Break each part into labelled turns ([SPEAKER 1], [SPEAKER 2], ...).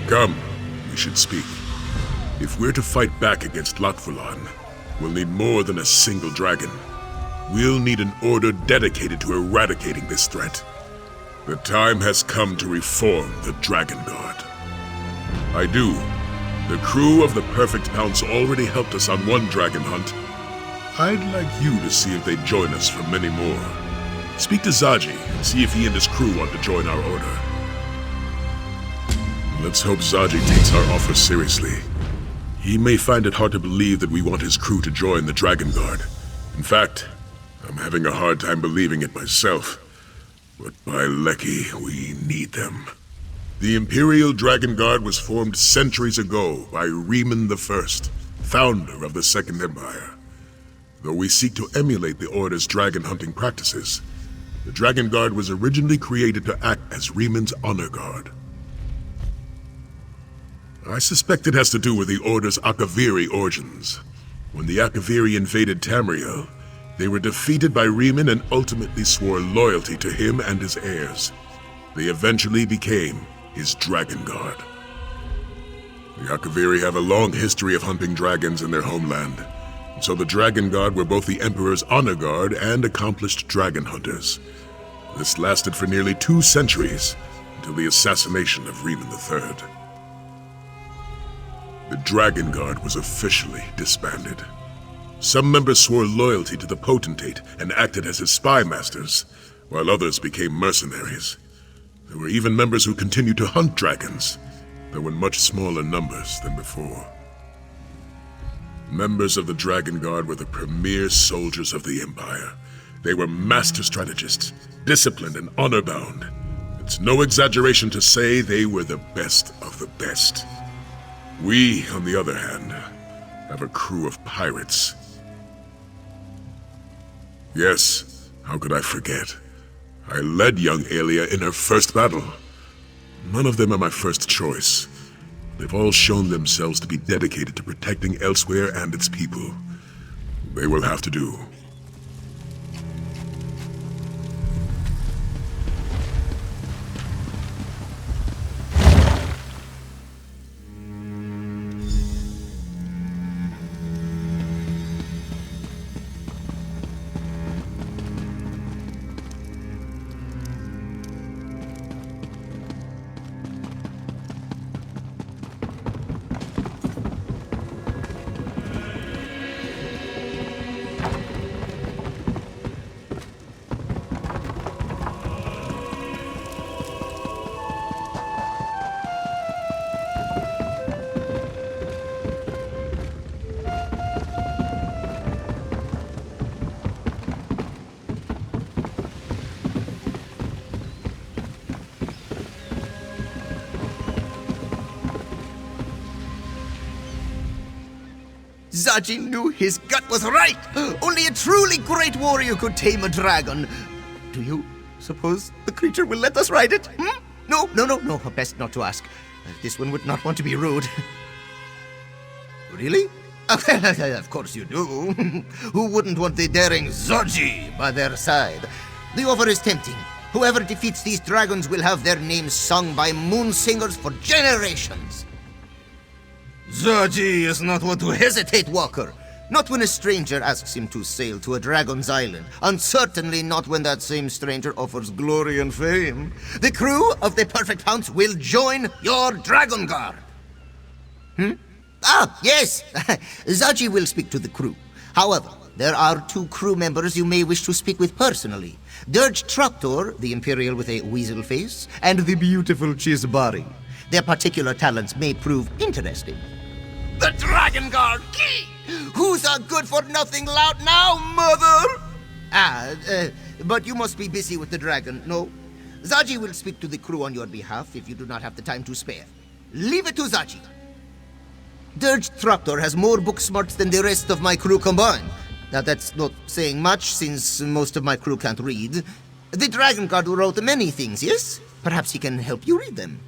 [SPEAKER 1] Come, we should speak. If we're to fight back against Lotfulan, we'll need more than a single dragon. We'll need an order dedicated to eradicating this threat. The time has come to reform the Dragon Guard. I do. The crew of the Perfect Pounce already helped us on one dragon hunt. I'd like you to see if they join us for many more. Speak to Zaji and see if he and his crew want to join our order. Let's hope Zaji takes our offer seriously. He may find it hard to believe that we want his crew to join the Dragon Guard. In fact, I'm having a hard time believing it myself. But by Lecky, we need them. The Imperial Dragon Guard was formed centuries ago by Riemann I, founder of the Second Empire. Though we seek to emulate the Order's dragon hunting practices, the Dragon Guard was originally created to act as Riemann's honor guard. I suspect it has to do with the Order's Akaviri origins. When the Akaviri invaded Tamriel, they were defeated by Riemann and ultimately swore loyalty to him and his heirs. They eventually became his Dragon Guard. The Akaviri have a long history of hunting dragons in their homeland, so the Dragon Guard were both the Emperor's honor guard and accomplished dragon hunters. This lasted for nearly 2 centuries, until the assassination of Riemann III. The Dragon Guard was officially disbanded. Some members swore loyalty to the Potentate and acted as his spy masters, while others became mercenaries. There were even members who continued to hunt dragons, though in much smaller numbers than before. Members of the Dragon Guard were the premier soldiers of the Empire. They were master strategists, disciplined and honor-bound. It's no exaggeration to say they were the best of the best. We, on the other hand, have a crew of pirates. Yes, how could I forget? I led young Aelia in her first battle. None of them are my first choice. They've all shown themselves to be dedicated to protecting Elsewhere and its people. They will have to do.
[SPEAKER 2] Zaji knew his gut was right. Only a truly great warrior could tame a dragon. Do you suppose the creature will let us ride it? No. Best not to ask. This one would not want to be rude. Really? Of course you do. Who wouldn't want the daring Zaji by their side? The offer is tempting. Whoever defeats these dragons will have their names sung by moon singers for generations. Zaji is not one to hesitate, Walker. Not when a stranger asks him to sail to a dragon's island, and certainly not when that same stranger offers glory and fame. The crew of the Perfect Pounce will join your Dragon Guard. Yes. Zaji will speak to the crew. However, there are 2 crew members you may wish to speak with personally. Dirge Traktor, the Imperial with a weasel face, and the beautiful Chisbari. Their particular talents may prove interesting. The Dragon Guard key! Who's a good-for-nothing lout now, mother? But you must be busy with the dragon, no? Zaji will speak to the crew on your behalf if you do not have the time to spare. Leave it to Zaji. Dirge Traktor has more book smarts than the rest of my crew combined. Now that's not saying much, since most of my crew can't read. The Dragon Guard wrote many things, yes? Perhaps he can help you read them.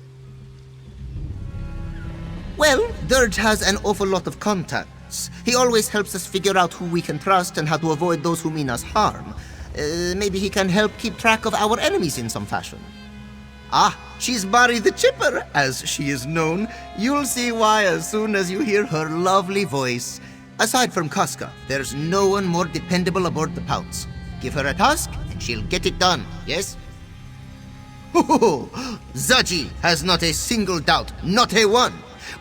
[SPEAKER 2] Well, Dirge has an awful lot of contacts. He always helps us figure out who we can trust and how to avoid those who mean us harm. Maybe he can help keep track of our enemies in some fashion. She's Barry the Chipper, as she is known. You'll see why as soon as you hear her lovely voice. Aside from Casca, there's no one more dependable aboard the Pounce. Give her a task, and she'll get it done, yes? Ho! Zaji has not a single doubt, not a one.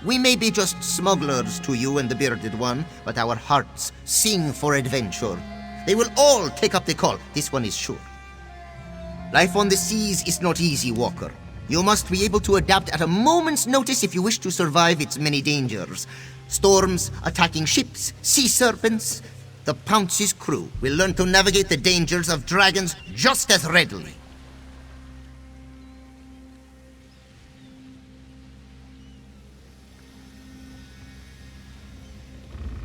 [SPEAKER 2] We may be just smugglers to you and the Bearded One, but our hearts sing for adventure. They will all take up the call, this one is sure. Life on the seas is not easy, Walker. You must be able to adapt at a moment's notice if you wish to survive its many dangers. Storms, attacking ships, sea serpents. The Pounce's crew will learn to navigate the dangers of dragons just as readily.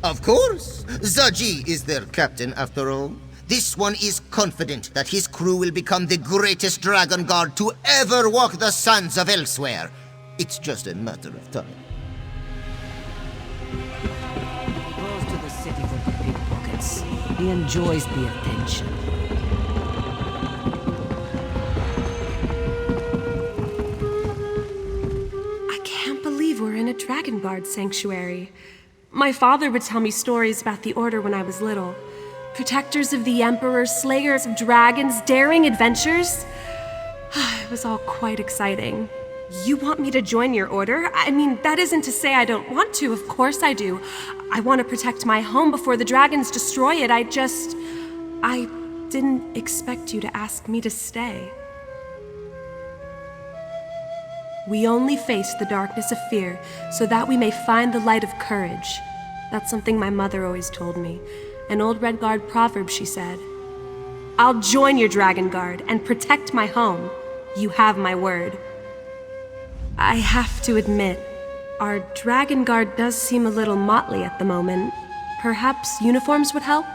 [SPEAKER 2] Of course, Zaji is their captain after all. This one is confident that his crew will become the greatest dragon guard to ever walk the sands of elsewhere. It's just a matter of time.
[SPEAKER 3] He goes to the city for the pickpockets. He enjoys the attention.
[SPEAKER 4] I can't believe we're in a Dragon Guard sanctuary. My father would tell me stories about the Order when I was little. Protectors of the Emperor, slayers of dragons, daring adventures. It was all quite exciting. You want me to join your order? I mean, that isn't to say I don't want to. Of course I do. I want to protect my home before the dragons destroy it. I didn't expect you to ask me to stay. We only face the darkness of fear so that we may find the light of courage. That's something my mother always told me. An old Red Guard proverb, she said. I'll join your Dragon Guard and protect my home. You have my word. I have to admit, our Dragon Guard does seem a little motley at the moment. Perhaps uniforms would help?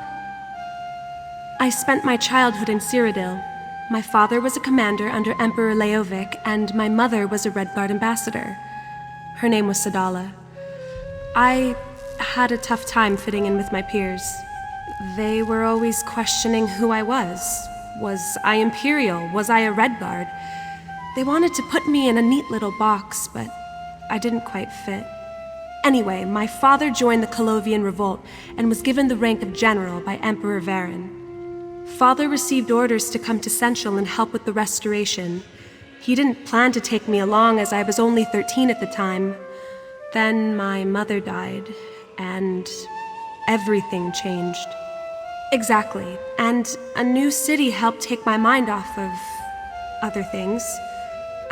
[SPEAKER 4] I spent my childhood in Cyrodiil. My father was a commander under Emperor Leovic, and my mother was a Red Guard ambassador. Her name was Sadala. I had a tough time fitting in with my peers. They were always questioning who I was. Was I Imperial? Was I a Red Guard? They wanted to put me in a neat little box, but I didn't quite fit. Anyway, my father joined the Colovian Revolt and was given the rank of general by Emperor Varen. Father received orders to come to Central and help with the restoration. He didn't plan to take me along as I was only 13 at the time. Then my mother died, and everything changed. Exactly, and a new city helped take my mind off of other things.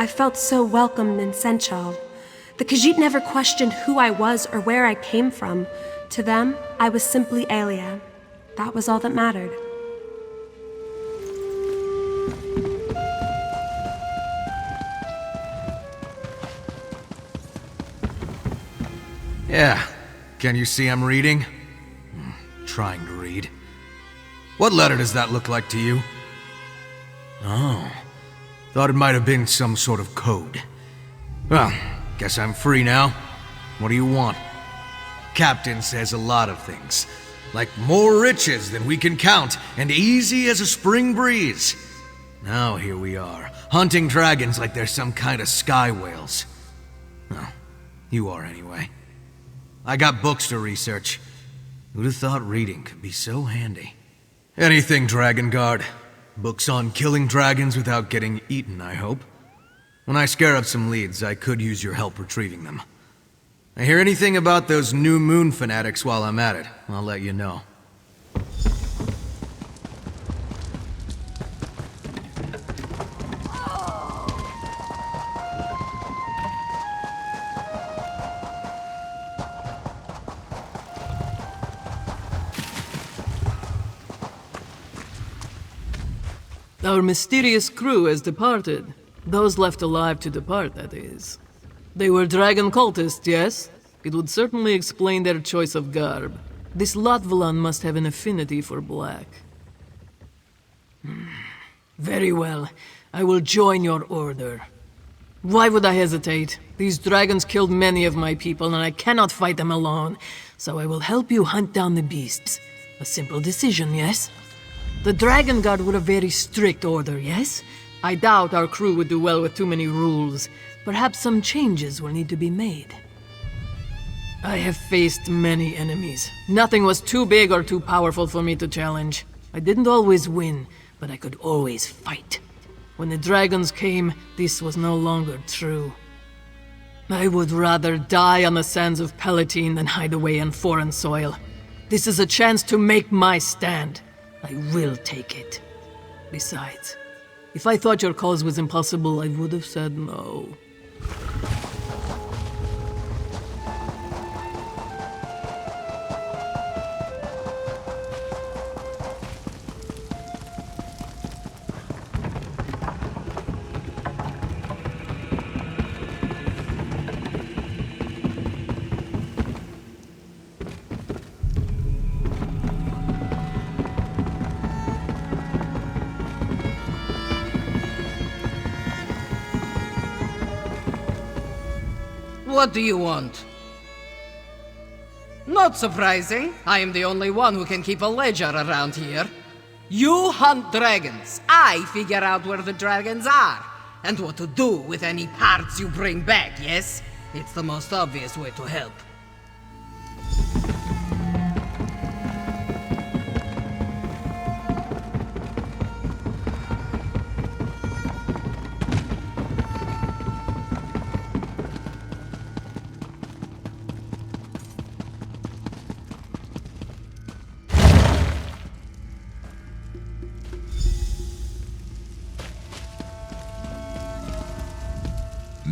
[SPEAKER 4] I felt so welcomed in Senchal. The Khajiit never questioned who I was or where I came from. To them, I was simply Aelia. That was all that mattered.
[SPEAKER 5] Yeah. Can you see I'm reading? Trying to read. What letter does that look like to you? Oh. Thought it might have been some sort of code. Well, guess I'm free now. What do you want? Captain says a lot of things. Like more riches than we can count, and easy as a spring breeze. Now here we are, hunting dragons like they're some kind of sky whales. Well, you are anyway. I got books to research. Who'd have thought reading could be so handy? Anything, Dragon Guard. Books on killing dragons without getting eaten, I hope. When I scare up some leads, I could use your help retrieving them. I hear anything about those New Moon fanatics while I'm at it, I'll let you know.
[SPEAKER 6] Our mysterious crew has departed. Those left alive to depart, that is. They were dragon cultists, yes? It would certainly explain their choice of garb. This Latvalan must have an affinity for black. Very well. I will join your order. Why would I hesitate? These dragons killed many of my people, and I cannot fight them alone. So I will help you hunt down the beasts. A simple decision, yes? The Dragon Guard were a very strict order, yes? I doubt our crew would do well with too many rules. Perhaps some changes will need to be made. I have faced many enemies. Nothing was too big or too powerful for me to challenge. I didn't always win, but I could always fight. When the dragons came, this was no longer true. I would rather die on the sands of Palatine than hide away in foreign soil. This is a chance to make my stand. I will take it. Besides, if I thought your cause was impossible, I would have said no.
[SPEAKER 7] What do you want? Not surprising. I am the only one who can keep a ledger around here. You hunt dragons. I figure out where the dragons are, and what to do with any parts you bring back, yes? It's the most obvious way to help.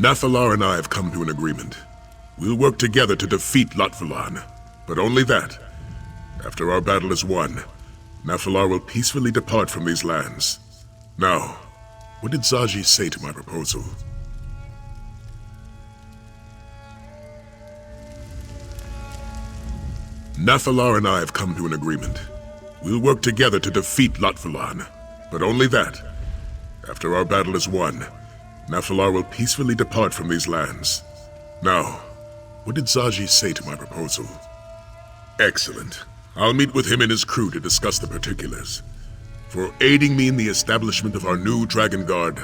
[SPEAKER 1] Nathalar and I have come to an agreement. We'll work together to defeat Latvalan, but only that. After our battle is won, Nathalar will peacefully depart from these lands. Now, what did Zaji say to my proposal? Nathalar and I have come to an agreement. We'll work together to defeat Latvalan, but only that. After our battle is won, Nathalar will peacefully depart from these lands. Now, what did Zaji say to my proposal? Excellent. I'll meet with him and his crew to discuss the particulars. For aiding me in the establishment of our new Dragon Guard,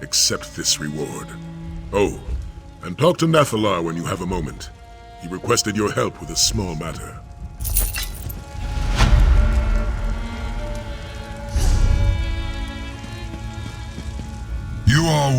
[SPEAKER 1] accept this reward. Oh, and talk to Nathalar when you have a moment. He requested your help with a small matter.
[SPEAKER 8] You are